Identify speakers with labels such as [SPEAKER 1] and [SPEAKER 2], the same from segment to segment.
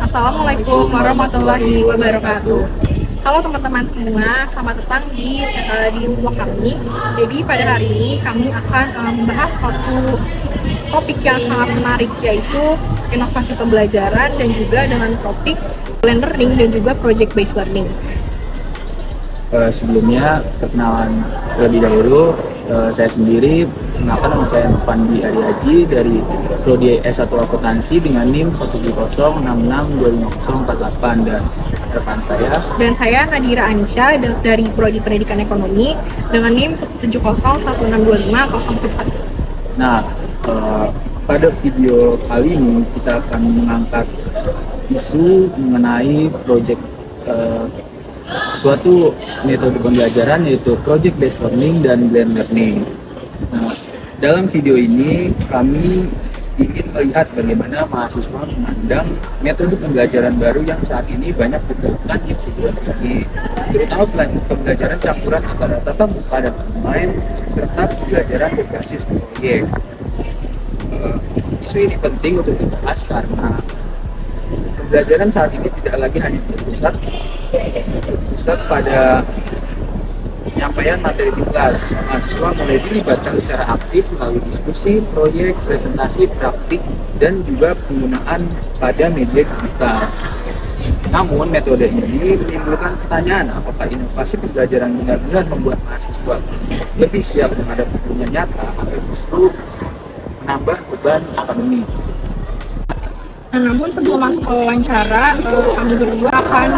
[SPEAKER 1] Assalamualaikum warahmatullahi wabarakatuh. Halo teman-teman semua, selamat datang di vlog kami. Jadi pada hari ini kami akan membahas suatu topik yang sangat menarik, yaitu inovasi pembelajaran dan juga dengan topik blended learning dan juga project based learning.
[SPEAKER 2] Sebelumnya perkenalan terlebih dahulu, saya sendiri, kenalkan nama saya Novandi Arihaji dari Prodi S1 Akuntansi dengan NIM 17066250048 dan rekan saya.
[SPEAKER 1] Dan saya Nadira Anisha dari Prodi Pendidikan Ekonomi dengan NIM 170162501.
[SPEAKER 2] Nah, pada video kali ini kita akan mengangkat isu mengenai suatu metode pembelajaran, yaitu project based learning dan blended learning. Nah, dalam video ini kami ingin melihat bagaimana mahasiswa memandang metode pembelajaran baru yang saat ini banyak diterapkan di perguruan tinggi, terutama pembelajaran campuran antara tatap muka dan online serta pembelajaran berbasis proyek. Isu ini penting untuk dibahas karena pembelajaran saat ini tidak lagi hanya berpusat pada penyampaian materi di kelas. Mahasiswa mulai dilibatkan secara aktif melalui diskusi, proyek, presentasi, praktik, dan juga penggunaan pada media digital. Namun, metode ini menimbulkan pertanyaan, apakah inovasi pembelajaran benar-benar membuat mahasiswa lebih siap menghadapi dunia nyata atau justru menambah beban akademik.
[SPEAKER 1] Namun sebelum masuk ke wawancara, kami berdua akan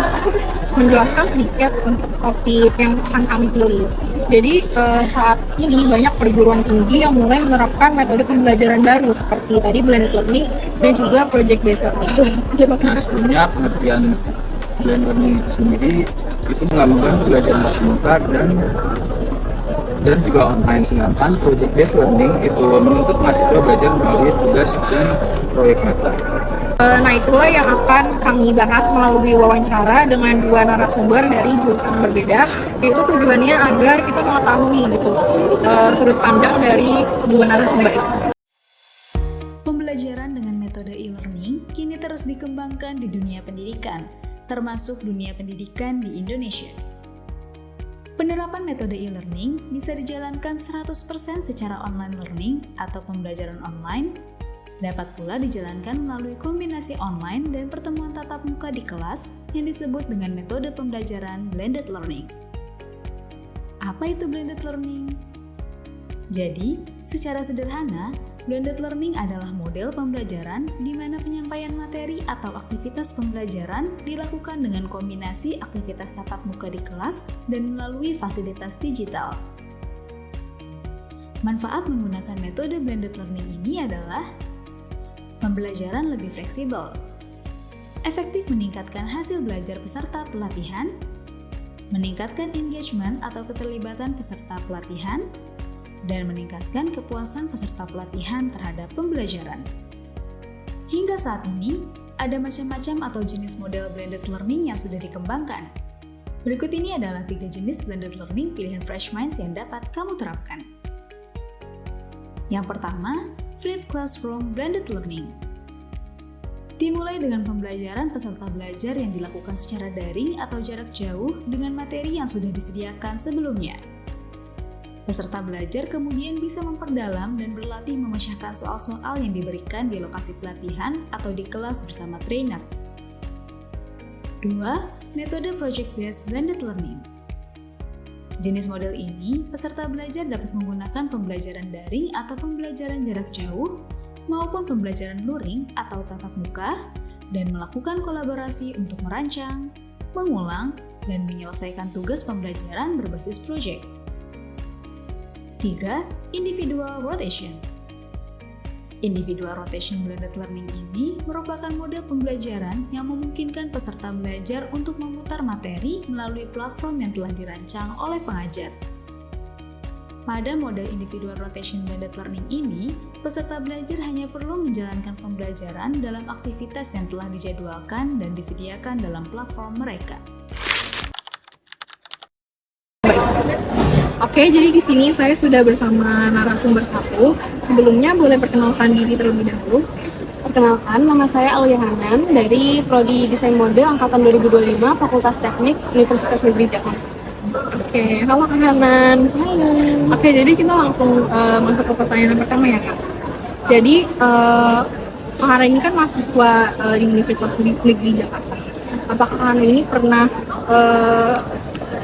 [SPEAKER 1] menjelaskan sedikit untuk topik yang akan kami pilih. Jadi saat ini banyak perguruan tinggi yang mulai menerapkan metode pembelajaran baru seperti tadi blended learning dan juga project based learning.
[SPEAKER 2] Sebenarnya pengertian blended learning itu sendiri itu menggabungkan pembelajaran tatap muka dan juga online, sedangkan project based learning itu menuntut mahasiswa belajar melalui tugas dan proyek nyata.
[SPEAKER 1] Nah, itulah yang akan kami bahas melalui wawancara dengan dua narasumber dari jurusan berbeda, yaitu tujuannya agar kita mengetahui sudut pandang dari dua narasumber itu.
[SPEAKER 3] Pembelajaran dengan metode e-learning kini terus dikembangkan di dunia pendidikan, termasuk dunia pendidikan di Indonesia. Penerapan metode e-learning bisa dijalankan 100% secara online learning atau pembelajaran online, dapat pula dijalankan melalui kombinasi online dan pertemuan tatap muka di kelas yang disebut dengan metode pembelajaran blended learning. Apa itu blended learning? Jadi, secara sederhana, blended learning adalah model pembelajaran di mana penyampaian materi atau aktivitas pembelajaran dilakukan dengan kombinasi aktivitas tatap muka di kelas dan melalui fasilitas digital. Manfaat menggunakan metode blended learning ini adalah pembelajaran lebih fleksibel, efektif meningkatkan hasil belajar peserta pelatihan, meningkatkan engagement atau keterlibatan peserta pelatihan, dan meningkatkan kepuasan peserta pelatihan terhadap pembelajaran. Hingga saat ini, ada macam-macam atau jenis model blended learning yang sudah dikembangkan. Berikut ini adalah 3 jenis blended learning pilihan Fresh Minds yang dapat kamu terapkan. Yang pertama, Flipped Classroom Blended Learning. Dimulai dengan pembelajaran peserta belajar yang dilakukan secara daring atau jarak jauh dengan materi yang sudah disediakan sebelumnya. Peserta belajar kemudian bisa memperdalam dan berlatih memecahkan soal-soal yang diberikan di lokasi pelatihan atau di kelas bersama trainer. 2. Metode Project Based Blended Learning. Jenis model ini, peserta belajar dapat menggunakan pembelajaran daring atau pembelajaran jarak jauh maupun pembelajaran luring atau tatap muka dan melakukan kolaborasi untuk merancang, mengulang, dan menyelesaikan tugas pembelajaran berbasis proyek. 3. Individual Rotation. Individual Rotation Blended Learning ini merupakan model pembelajaran yang memungkinkan peserta belajar untuk memutar materi melalui platform yang telah dirancang oleh pengajar. Pada model Individual Rotation Blended Learning ini, peserta belajar hanya perlu menjalankan pembelajaran dalam aktivitas yang telah dijadwalkan dan disediakan dalam platform mereka.
[SPEAKER 1] Oke, jadi di sini saya sudah bersama narasumber satu. Sebelumnya boleh perkenalkan diri terlebih dahulu.
[SPEAKER 4] Perkenalkan, nama saya Aulia Hanan dari Prodi Desain Mode Angkatan 2025 Fakultas Teknik Universitas Negeri Jakarta.
[SPEAKER 1] Oke, halo Kak Hanan.
[SPEAKER 4] Halo.
[SPEAKER 1] Oke, jadi kita langsung masuk ke pertanyaan pertama ya Kak. Jadi Kak Hanan ini kan mahasiswa di Universitas Negeri Jakarta. Apakah Kak Hanan ini pernah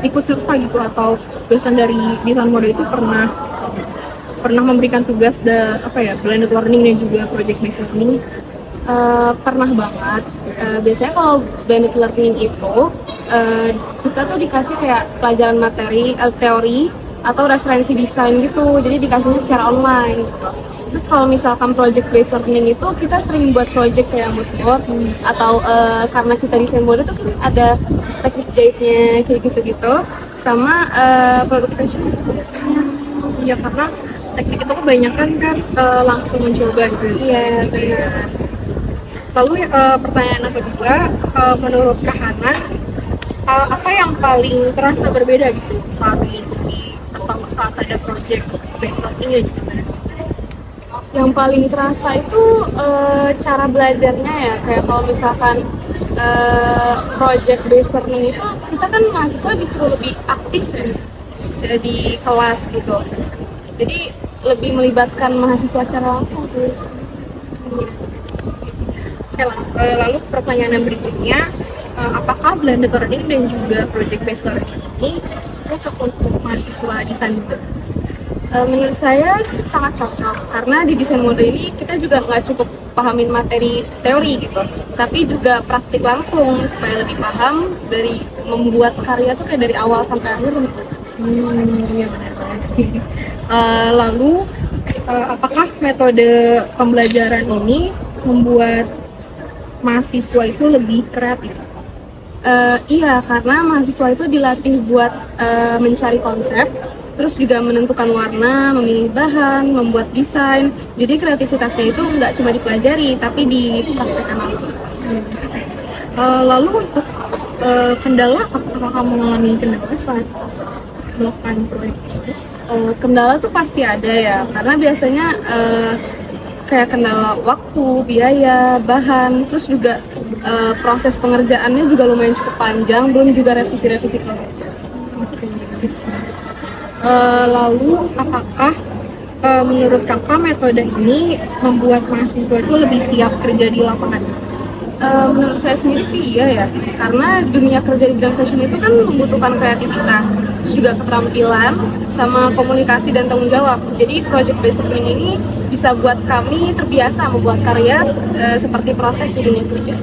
[SPEAKER 1] ikut serta gitu atau dosen dari desain mode itu pernah memberikan tugas blended learning dan juga project based learning?
[SPEAKER 4] Pernah banget. Biasanya kalau blended learning itu kita tuh dikasih kayak pelajaran materi, teori atau referensi desain gitu. Jadi dikasihnya secara online gitu. Terus kalau misalkan project based learning itu kita sering buat project kayak mood board atau karena kita desain mode tuh kan ada teknik jahitnya kayak gitu-gitu sama produk fashion.
[SPEAKER 1] Ya karena teknik itu kebanyakan kan langsung mencoba gitu.
[SPEAKER 4] Iya, benar.
[SPEAKER 1] Lalu pertanyaan yang kedua, menurut Kak Hana, apa yang paling terasa berbeda gitu saat mengikuti atau saat ada project based learning dan juga
[SPEAKER 4] Yang paling terasa itu cara belajarnya ya, kayak kalau misalkan project based learning itu kita kan mahasiswa disuruh lebih aktif ya, di kelas gitu. Jadi lebih melibatkan mahasiswa secara langsung sih.
[SPEAKER 1] Oke, lalu pertanyaan yang berikutnya, apakah blended learning dan juga project based learning ini cocok untuk mahasiswa desain mode?
[SPEAKER 4] Menurut saya sangat cocok karena di desain mode ini kita juga nggak cukup pahamin materi teori gitu, tapi juga praktik langsung supaya lebih paham dari membuat karya tuh kayak dari awal sampai akhir gitu.
[SPEAKER 1] Iya benar banget sih. Lalu apakah metode pembelajaran ini membuat mahasiswa itu lebih kreatif?
[SPEAKER 4] Iya, karena mahasiswa itu dilatih buat mencari konsep, terus juga menentukan warna, memilih bahan, membuat desain. Jadi kreativitasnya itu nggak cuma dipelajari, tapi dipraktekkan langsung.
[SPEAKER 1] Lalu untuk kendala, apakah kamu mengalami kendala saat melakukan proyek tersebut?
[SPEAKER 4] Kendala tuh pasti ada ya, karena biasanya kayak kendala waktu, biaya, bahan, terus juga proses pengerjaannya juga lumayan cukup panjang, belum juga revisi-revisi proyek.
[SPEAKER 1] Lalu apakah menurut kakak metode ini membuat mahasiswa itu lebih siap kerja di lapangan?
[SPEAKER 4] Menurut saya sendiri sih iya ya, karena dunia kerja di bidang fashion itu kan membutuhkan kreativitas, terus juga keterampilan, sama komunikasi dan tanggung jawab. Jadi project based learning ini bisa buat kami terbiasa membuat karya seperti proses di dunia kerja.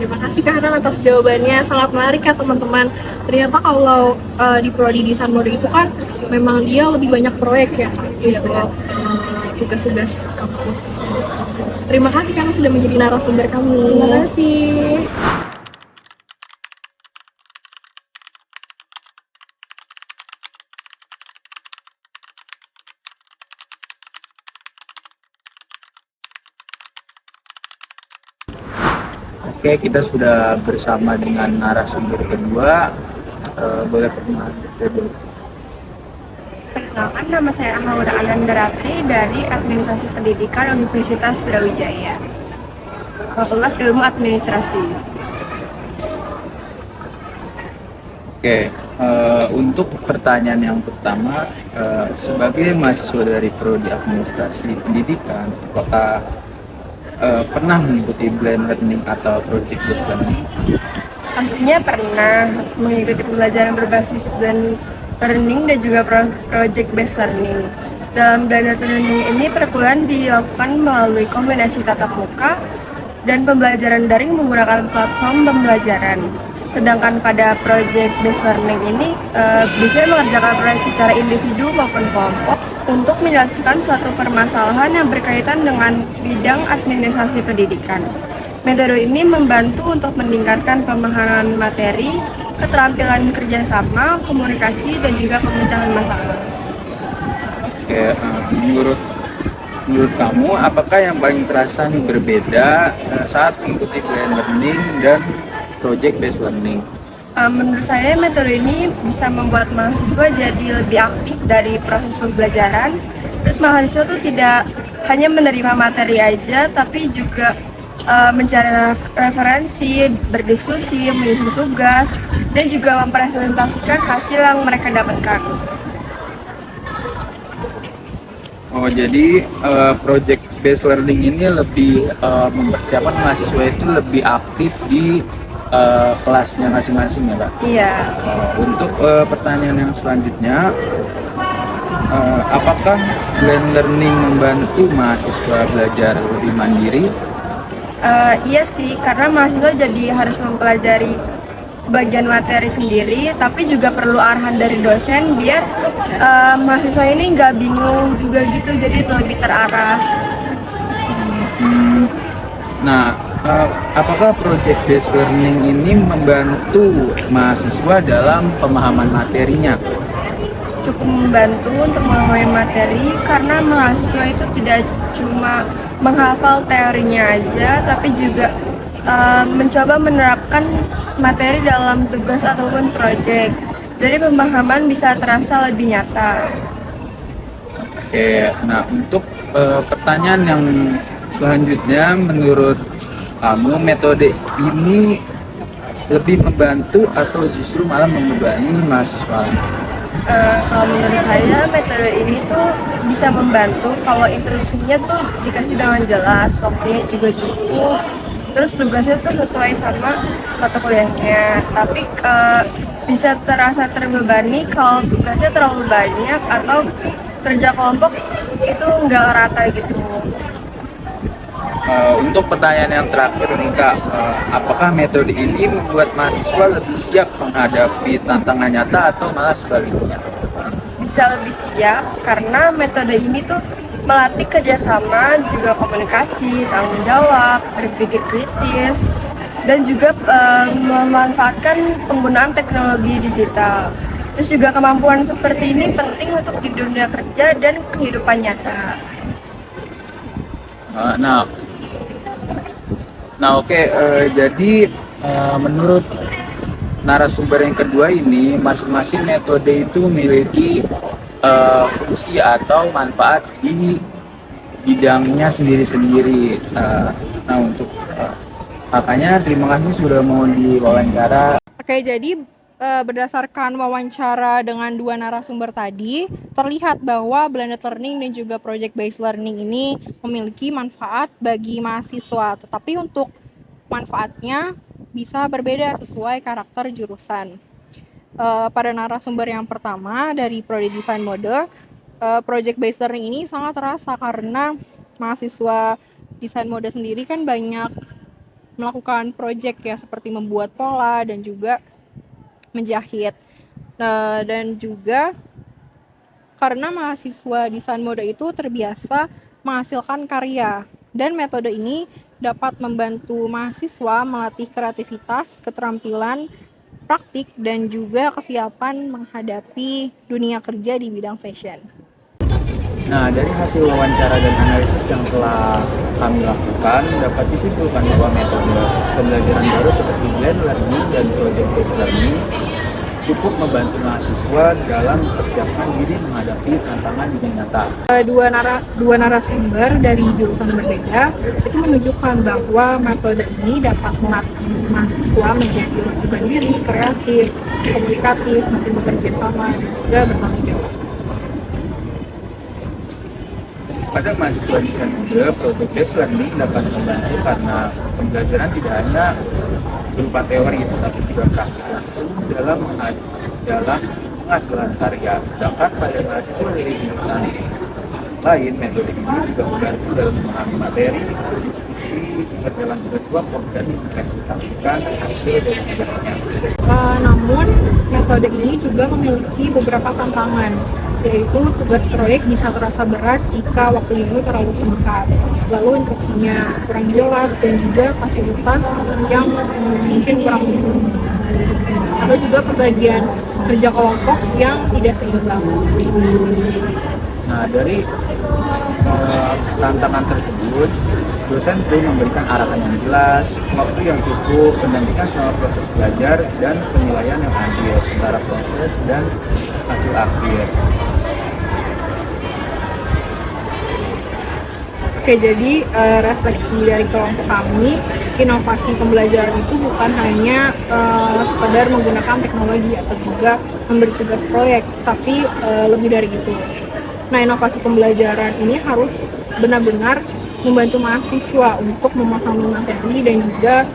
[SPEAKER 1] Terima kasih Kak Hanan atas jawabannya, sangat menarik ya teman-teman. Ternyata kalau di prodi desain mode itu kan memang dia lebih banyak proyek ya,
[SPEAKER 4] Iya benar.
[SPEAKER 1] tugas-tugas kampus. Terima kasih karena sudah menjadi narasumber kami.
[SPEAKER 4] Terima kasih.
[SPEAKER 2] Oke, kita sudah bersama dengan narasumber kedua. Boleh perkenalan dulu.
[SPEAKER 5] Perkenalkan, nama saya Ahmad Anandaratri dari Administrasi Pendidikan Universitas Brawijaya, Fakultas Ilmu Administrasi.
[SPEAKER 2] Oke, untuk pertanyaan yang pertama, sebagai mahasiswa dari Prodi Administrasi Pendidikan, apakah pernah mengikuti blend learning atau project based learning?
[SPEAKER 5] Pastinya pernah mengikuti pembelajaran berbasis blend learning dan juga project based learning. Dalam blended learning ini perkuliahan dilakukan melalui kombinasi tatap muka dan pembelajaran daring menggunakan platform pembelajaran. Sedangkan pada project based learning ini biasanya mengerjakan proyek secara individu maupun kelompok untuk menyelesaikan suatu permasalahan yang berkaitan dengan bidang administrasi pendidikan. Metode ini membantu untuk meningkatkan pemahaman materi, keterampilan kerjasama, komunikasi, dan juga pemecahan masalah.
[SPEAKER 2] Oke, menurut kamu, apakah yang paling terasa nih berbeda saat mengikuti blend learning dan project based learning?
[SPEAKER 5] Menurut saya metode ini bisa membuat mahasiswa jadi lebih aktif dari proses pembelajaran. Terus mahasiswa tuh tidak hanya menerima materi aja, tapi juga mencari referensi, berdiskusi, menyusun tugas, dan juga mempresentasikan hasil yang mereka dapatkan.
[SPEAKER 2] Oh, jadi project based learning ini lebih mempersiapkan mahasiswa itu lebih aktif di kelasnya masing-masing ya, Kak?
[SPEAKER 5] Iya.
[SPEAKER 2] Untuk pertanyaan yang selanjutnya, apakah blended learning membantu mahasiswa belajar lebih mandiri?
[SPEAKER 5] Iya sih, karena mahasiswa jadi harus mempelajari sebagian materi sendiri, tapi juga perlu arahan dari dosen biar mahasiswa ini nggak bingung juga gitu, jadi lebih terarah.
[SPEAKER 2] Nah, apakah project based learning ini membantu mahasiswa dalam pemahaman materinya?
[SPEAKER 5] Cukup membantu untuk memahami materi karena mahasiswa itu tidak cuma menghafal teorinya aja, tapi juga mencoba menerapkan materi dalam tugas ataupun proyek. Jadi pemahaman bisa terasa lebih nyata.
[SPEAKER 2] Oke, nah untuk pertanyaan yang selanjutnya, menurut kamu metode ini lebih membantu atau justru malah membebani mahasiswa?
[SPEAKER 5] Kalau menurut saya metode ini tuh bisa membantu kalau instruksinya tuh dikasih dengan jelas, waktunya juga cukup, terus tugasnya tuh sesuai sama mata kuliahnya. Tapi bisa terasa terbebani kalau tugasnya terlalu banyak atau kerja kelompok itu nggak rata gitu.
[SPEAKER 2] Untuk pertanyaan yang terakhir nih Kak, apakah metode ini membuat mahasiswa lebih siap menghadapi tantangan nyata atau malah sebaliknya?
[SPEAKER 5] Bisa lebih siap karena metode ini tuh melatih kerjasama, juga komunikasi, tanggung jawab, berpikir kritis, dan juga memanfaatkan penggunaan teknologi digital. Terus juga kemampuan seperti ini penting untuk di dunia kerja dan kehidupan nyata.
[SPEAKER 2] Nah oke, jadi menurut narasumber yang kedua ini, masing-masing metode itu memiliki fungsi atau manfaat di bidangnya sendiri-sendiri. Nah untuk kakaknya, terima kasih sudah mau diwawancara.
[SPEAKER 1] Oke, jadi berdasarkan wawancara dengan dua narasumber tadi, terlihat bahwa blended learning dan juga project based learning ini memiliki manfaat bagi mahasiswa, tetapi untuk manfaatnya bisa berbeda sesuai karakter jurusan. Pada narasumber yang pertama dari Prodi Desain Mode, project based learning ini sangat terasa karena mahasiswa desain mode sendiri kan banyak melakukan project ya, seperti membuat pola dan juga menjahit. Dan juga karena mahasiswa desain mode itu terbiasa menghasilkan karya, dan metode ini dapat membantu mahasiswa melatih kreativitas, keterampilan praktik, dan juga kesiapan menghadapi dunia kerja di bidang fashion.
[SPEAKER 2] Nah, dari hasil wawancara dan analisis yang telah kami lakukan, dapat disimpulkan bahwa metode pembelajaran baru seperti blended learning dan project based learning cukup membantu mahasiswa dalam mempersiapkan diri menghadapi tantangan dunia nyata.
[SPEAKER 1] Dua narasumber dari jurusan berbeda itu menunjukkan bahwa metode ini dapat melatih mahasiswa menjadi lebih mandiri, kreatif, komunikatif, makin bekerja sama, dan juga bertanggung jawab.
[SPEAKER 2] Pada mahasiswa desain mode, project based learning dapat membantu karena pembelajaran tidak hanya berupa teori, tetapi juga praktik langsung dalam penghasilan karya. Sedangkan pada mahasiswa dari jurusan lain, metode ini juga membantu dalam memahami materi, berdiskusi, berjalan kelompok, dan mempresentasikan hasil dari tugasnya.
[SPEAKER 1] Namun, metode ini juga memiliki beberapa tantangan, yaitu tugas proyek bisa terasa berat jika waktunya itu terlalu singkat, lalu instruksinya kurang jelas, dan juga fasilitas yang mungkin kurang mendukung, atau juga pembagian kerja kelompok yang tidak seimbang.
[SPEAKER 2] Nah, dari tantangan tersebut, dosen perlu memberikan arahan yang jelas, waktu yang cukup, mendampingan selama proses belajar, dan penilaian yang adil antara proses dan hasil akhir.
[SPEAKER 1] Oke, jadi refleksi dari kelompok kami, inovasi pembelajaran itu bukan hanya sekedar menggunakan teknologi atau juga memberi tugas proyek, tapi lebih dari itu. Nah, inovasi pembelajaran ini harus benar-benar membantu mahasiswa untuk memahami materi dan juga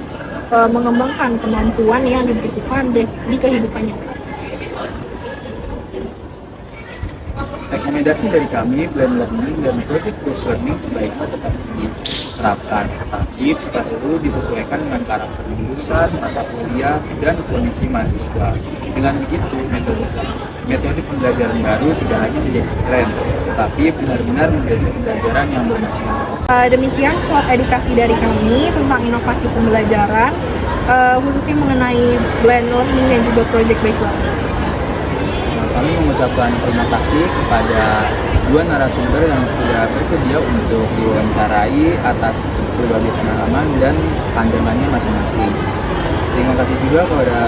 [SPEAKER 1] mengembangkan kemampuan yang dibutuhkan di kehidupan nyata.
[SPEAKER 2] Rekomendasi dari kami, blend learning dan project based learning sebaiknya tetap diterapkan, tapi perlu disesuaikan dengan karakter jurusan, mata kuliah, dan kondisi mahasiswa. Dengan begitu, metode pembelajaran baru tidak hanya menjadi tren, tetapi benar-benar menjadi pembelajaran yang bermanfaat.
[SPEAKER 1] Demikian slide edukasi dari kami tentang inovasi pembelajaran, khususnya mengenai blend learning dan juga project based learning.
[SPEAKER 2] Kami mengucapkan terima kasih kepada dua narasumber yang sudah bersedia untuk diwawancarai atas berbagai pengalaman dan pandangannya masing-masing. Terima kasih juga kepada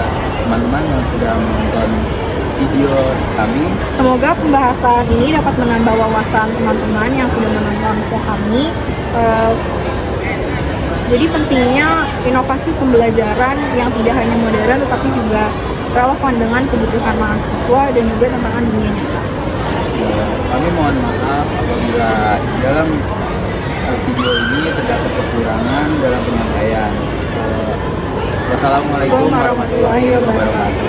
[SPEAKER 2] teman-teman yang sudah menonton video kami.
[SPEAKER 1] Semoga pembahasan ini dapat menambah wawasan teman-teman yang sudah menonton video kami. Jadi pentingnya inovasi pembelajaran yang tidak hanya modern tetapi juga relevan dengan kebutuhan mahasiswa dan juga tantangan dunia nyata.
[SPEAKER 2] Kami mohon maaf apabila dalam video ini terdapat kekurangan dalam penyampaian. Wassalamualaikum warahmatullahi wabarakatuh.